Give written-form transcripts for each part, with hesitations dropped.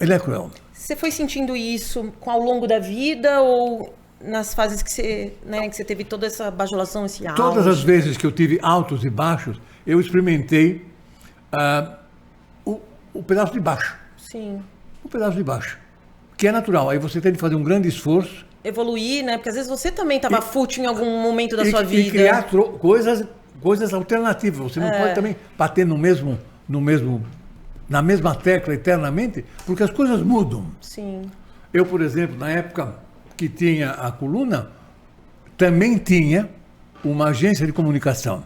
Ele é cruel. Você foi sentindo isso ao longo da vida ou nas fases que você, né, que você teve toda essa bajulação, esse auge? Todas as vezes que eu tive altos e baixos, eu experimentei o pedaço de baixo. Sim. O pedaço de baixo. Que é natural. Aí você tem que fazer um grande esforço. Evoluir, né? Porque às vezes você também estava fútil em algum momento da sua vida. E criar coisas alternativas. Você não pode também bater na mesma tecla eternamente, porque as coisas mudam. Sim. Eu, por exemplo, na época que tinha a coluna, também tinha uma agência de comunicação,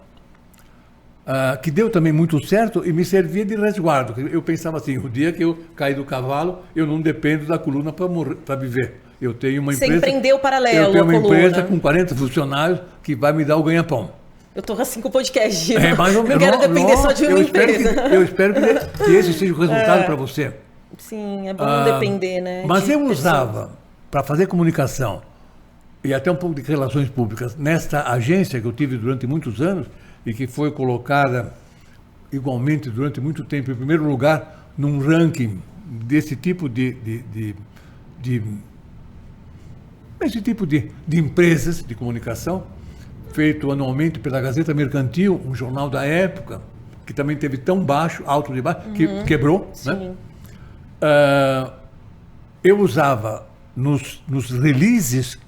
que deu também muito certo e me servia de resguardo. Eu pensava assim, o dia que eu cair do cavalo, eu não dependo da coluna para viver. Eu tenho uma empresa... Você empreendeu paralelo. Eu tenho uma empresa com 40 funcionários que vai me dar o ganha-pão. Eu tô assim com o podcast. Mais ou menos. Não quero depender só de uma empresa. Eu espero que esse seja o resultado para você. Sim, é bom não depender, né? Mas eu usava, para fazer comunicação e até um pouco de relações públicas, nesta agência que eu tive durante muitos anos e que foi colocada igualmente durante muito tempo em primeiro lugar num ranking desse tipo de empresas de comunicação, feito anualmente pela Gazeta Mercantil, um jornal da época, que também teve tão baixo, alto de baixo, que quebrou. Né? Eu usava nos releases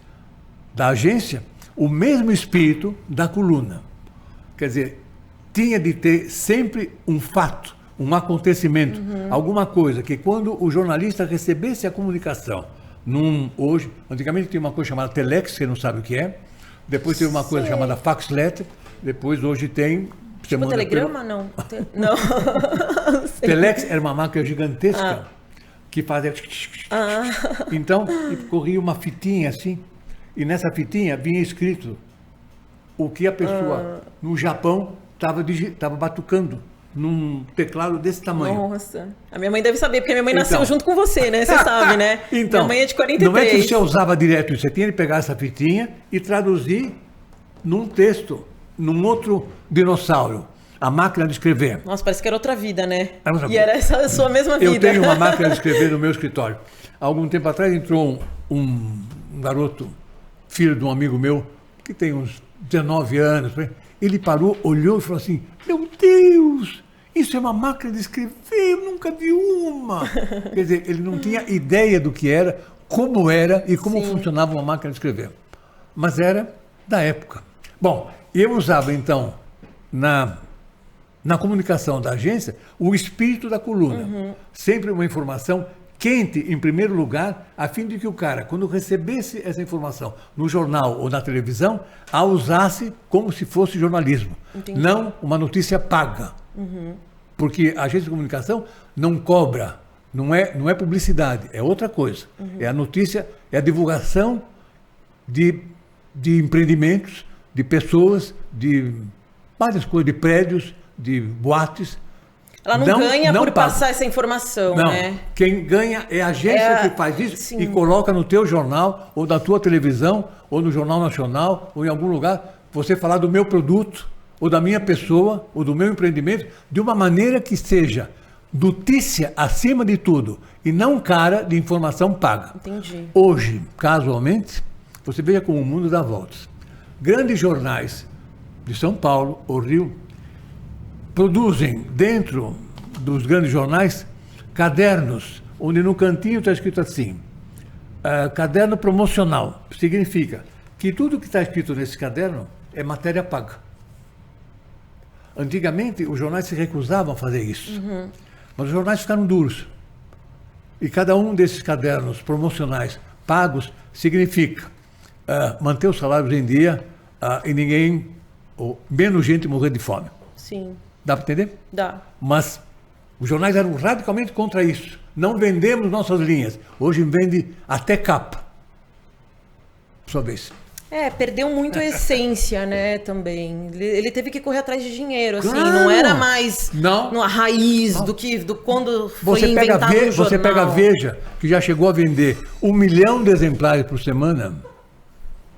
da agência o mesmo espírito da coluna. Quer dizer, tinha de ter sempre um fato, um acontecimento, alguma coisa, que quando o jornalista recebesse a comunicação, hoje, antigamente tinha uma coisa chamada telex, você não sabe o que é, depois teve uma coisa chamada fax letter, depois hoje tem... Tipo telegrama, não? Não. Telex era uma máquina gigantesca que fazia... Então, corria uma fitinha assim, e nessa fitinha vinha escrito o que a pessoa no Japão estava batucando num teclado desse tamanho. Nossa, a minha mãe deve saber, porque a minha mãe nasceu junto com você, né? Você sabe, né? Então, minha mãe é de 43. Não é que você usava direto isso, você tinha de pegar essa fitinha e traduzir num texto, num outro dinossauro. A máquina de escrever. Nossa, parece que era outra vida, né? Era essa a sua mesma vida. Eu tenho uma máquina de escrever no meu escritório. Há algum tempo atrás entrou um garoto, filho de um amigo meu, que tem uns 19 anos. Ele parou, olhou e falou assim, meu Deus, isso é uma máquina de escrever, eu nunca vi uma. Quer dizer, ele não tinha ideia do que era, como era e como funcionava uma máquina de escrever. Mas era da época. Bom, eu usava então, na comunicação da agência, o espírito da coluna. Sempre uma informação quente, em primeiro lugar, a fim de que o cara, quando recebesse essa informação no jornal ou na televisão, a usasse como se fosse jornalismo. Entendi. Não uma notícia paga. Porque a agência de comunicação não cobra, não é publicidade, é outra coisa. É a notícia, é a divulgação de empreendimentos, de pessoas, de várias coisas, de prédios, de boates. Ela não ganha por passar essa informação, não, né? Quem ganha é a agência que faz isso e coloca no teu jornal, ou na tua televisão, ou no Jornal Nacional, ou em algum lugar, você falar do meu produto, ou da minha pessoa, ou do meu empreendimento, de uma maneira que seja notícia acima de tudo, e não cara de informação paga. Entendi. Hoje, casualmente, você veja como o mundo dá voltas. Grandes jornais de São Paulo ou Rio produzem dentro dos grandes jornais cadernos, onde no cantinho está escrito assim, caderno promocional. Significa que tudo que está escrito nesse caderno é matéria paga. Antigamente, os jornais se recusavam a fazer isso. Mas os jornais ficaram duros. E cada um desses cadernos promocionais pagos significa manter os salários em dia e ninguém, ou menos gente morrer de fome. Sim. Dá para entender? Dá. Mas os jornais eram radicalmente contra isso. Não vendemos nossas linhas. Hoje vende até capa. Sua vez. Perdeu muito a essência, né, também. Ele teve que correr atrás de dinheiro, assim, Claro. não era mais a raiz do quando foi inventado o jornal. Você pega a Veja, que já chegou a vender 1 milhão de exemplares por semana.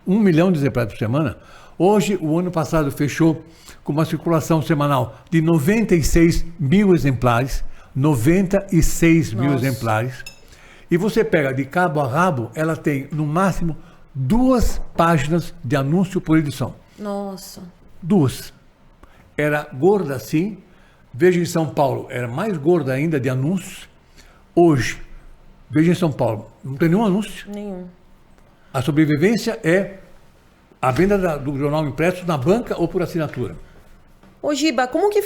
1 milhão de exemplares por semana. Hoje, o ano passado, fechou com uma circulação semanal de 96 mil exemplares. 96 mil exemplares. E você pega de cabo a rabo, ela tem, no máximo, 2 páginas de anúncio por edição. Nossa. 2. Era gorda assim. Veja em São Paulo, era mais gorda ainda de anúncios. Hoje, veja em São Paulo, não tem nenhum anúncio. Nenhum. A sobrevivência é a venda do jornal impresso na banca ou por assinatura. Ô, Giba, como que